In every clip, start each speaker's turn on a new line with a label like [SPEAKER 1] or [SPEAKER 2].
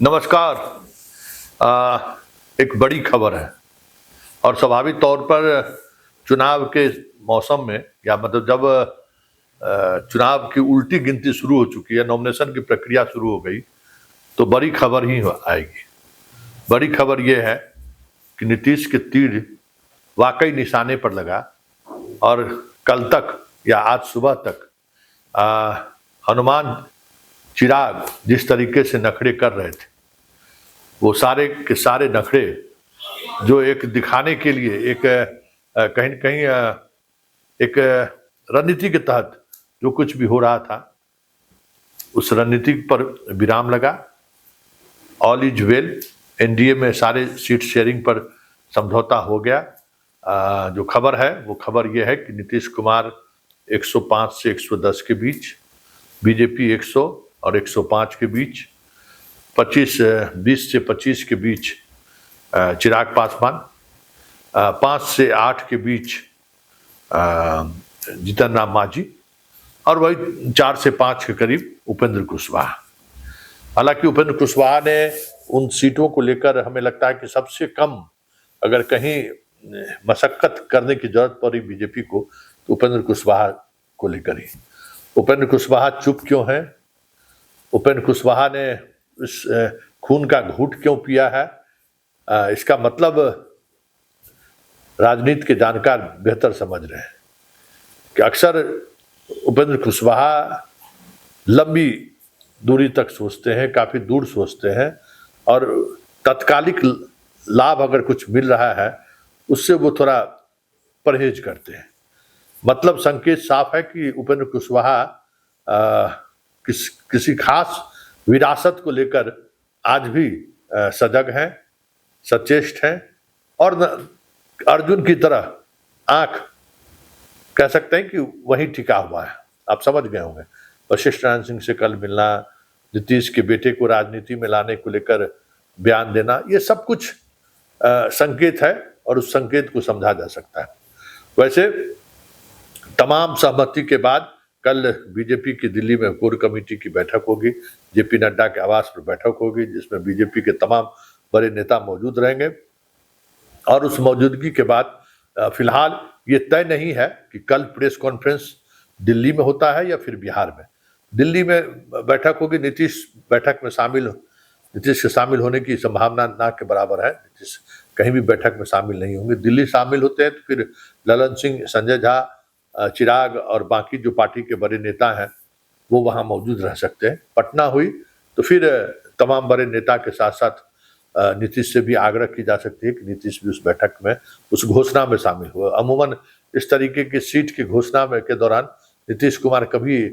[SPEAKER 1] नमस्कार। एक बड़ी खबर है और स्वाभाविक तौर पर चुनाव के मौसम में या मतलब जब चुनाव की उल्टी गिनती शुरू हो चुकी है, नॉमिनेशन की प्रक्रिया शुरू हो गई, तो बड़ी खबर ही आएगी। बड़ी खबर यह है कि नीतीश के तीर वाकई निशाने पर लगा और कल तक या आज सुबह तक हनुमान चिराग जिस तरीके से नखरे कर रहे थे, वो सारे के सारे नखरे जो एक दिखाने के लिए एक कहीं न कहीं एक रणनीति के तहत जो कुछ भी हो रहा था, उस रणनीति पर विराम लगा। ऑल इज वेल, एनडीए में सारे सीट शेयरिंग पर समझौता हो गया। जो खबर है वो खबर ये है कि नीतीश कुमार 105 से 110 के बीच, बीजेपी 100 और 105 के बीच, 20 से 25 के बीच चिराग पासवान, 5 से 8 के बीच जीतन राम मांझी और वही 4 से 5 के करीब उपेंद्र कुशवाहा। हालांकि उपेंद्र कुशवाहा ने उन सीटों को लेकर हमें लगता है कि सबसे कम अगर कहीं मशक्कत करने की जरूरत पड़ी बीजेपी को तो उपेंद्र कुशवाहा को लेकर ही। उपेंद्र कुशवाहा चुप क्यों है? उपेंद्र कुशवाहा ने इस खून का घूंट क्यों पिया है? इसका मतलब राजनीति के जानकार बेहतर समझ रहे हैं कि अक्सर उपेंद्र कुशवाहा लंबी दूरी तक सोचते हैं, काफी दूर सोचते हैं और तत्कालिक लाभ अगर कुछ मिल रहा है उससे वो थोड़ा परहेज करते हैं। मतलब संकेत साफ है कि उपेंद्र कुशवाहा किसी खास विरासत को लेकर आज भी सजग हैं, सचेष्ट हैं और अर्जुन की तरह आंख कह सकते हैं कि वही टिका हुआ है। आप समझ गए होंगे। वशिष्ठ नारायण सिंह से कल मिलना, नीतीश के बेटे को राजनीति में लाने को लेकर बयान देना, ये सब कुछ संकेत है और उस संकेत को समझा जा सकता है। वैसे तमाम सहमति के बाद कल बीजेपी की दिल्ली में कोर कमेटी की बैठक होगी, जेपी नड्डा के आवास पर बैठक होगी जिसमें बीजेपी के तमाम बड़े नेता मौजूद रहेंगे और उस मौजूदगी के बाद फिलहाल ये तय नहीं है कि कल प्रेस कॉन्फ्रेंस दिल्ली में होता है या फिर बिहार में। दिल्ली में बैठक होगी, नीतीश के शामिल होने की संभावना ना के बराबर है। नीतीश कहीं भी बैठक में शामिल नहीं होंगे। दिल्ली शामिल होते हैं तो फिर ललन सिंह, संजय झा, चिराग और बाकी जो पार्टी के बड़े नेता हैं वो वहां मौजूद रह सकते हैं। पटना हुई तो फिर तमाम बड़े नेता के साथ साथ नीतीश से भी आग्रह की जा सकती है कि नीतीश भी उस बैठक में, उस घोषणा में शामिल हुए। अमूमन इस तरीके की सीट की घोषणा में के दौरान नीतीश कुमार कभी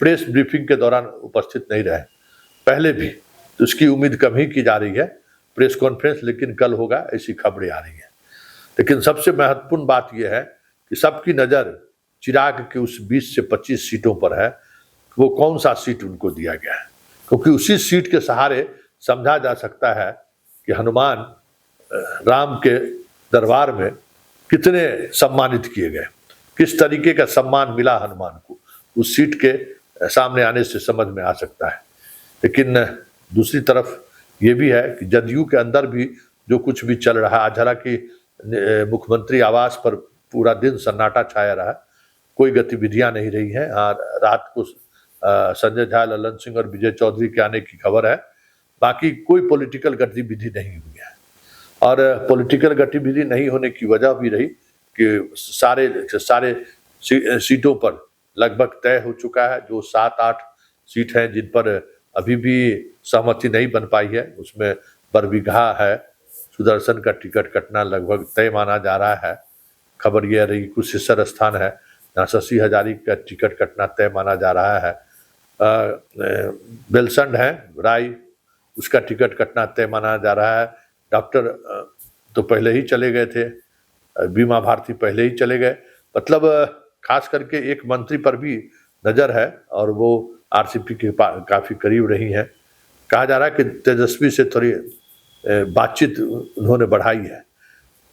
[SPEAKER 1] प्रेस ब्रीफिंग के दौरान उपस्थित नहीं रहे पहले भी, तो उसकी उम्मीद कम ही की जा रही है। प्रेस कॉन्फ्रेंस लेकिन कल होगा ऐसी खबरें आ रही है। लेकिन सबसे महत्वपूर्ण बात यह है कि सबकी नज़र चिराग के उस 20 से 25 सीटों पर है, वो कौन सा सीट उनको दिया गया है, क्योंकि उसी सीट के सहारे समझा जा सकता है कि हनुमान राम के दरबार में कितने सम्मानित किए गए, किस तरीके का सम्मान मिला हनुमान को, उस सीट के सामने आने से समझ में आ सकता है। लेकिन दूसरी तरफ ये भी है कि जदयू के अंदर भी जो कुछ भी चल रहा है, आज हालांकि मुख्यमंत्री आवास पर पूरा दिन सन्नाटा छाया रहा, कोई गतिविधियां नहीं रही हैं। रात को संजय झा, ललन सिंह और विजय चौधरी के आने की खबर है, बाकी कोई पॉलिटिकल गतिविधि नहीं हुई है। और पॉलिटिकल गतिविधि नहीं होने की वजह भी रही कि सारे सीटों पर लगभग तय हो चुका है। जो 7-8 सीट हैं जिन पर अभी भी सहमति नहीं बन पाई है, उसमें बरबीघा है, सुदर्शन का टिकट कटना लगभग तय माना जा रहा है। खबर यह रही कुशेश्वर स्थान है, जहाँ शशि हजारी का टिकट कटना तय माना जा रहा है। बेलसंड है राय, उसका टिकट कटना तय माना जा रहा है। डॉक्टर तो पहले ही चले गए थे, बीमा भारती पहले ही चले गए। मतलब खास करके एक मंत्री पर भी नजर है और वो आरसीपी के काफी करीब रही हैं। कहा जा रहा है कि तेजस्वी से थोड़ी बातचीत उन्होंने बढ़ाई है।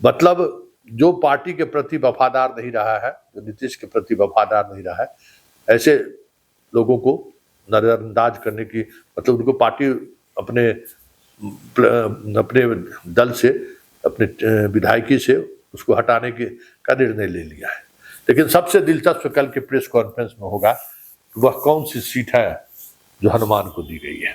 [SPEAKER 1] मतलब जो पार्टी के प्रति वफादार नहीं रहा है, जो नीतीश के प्रति वफादार नहीं रहा है, ऐसे लोगों को नजरअंदाज करने की, मतलब उनको पार्टी अपने अपने दल से, अपने विधायकी से उसको हटाने का निर्णय ले लिया है। लेकिन सबसे दिलचस्प कल के प्रेस कॉन्फ्रेंस में होगा वह कौन सी सीट है जो हनुमान को दी गई है।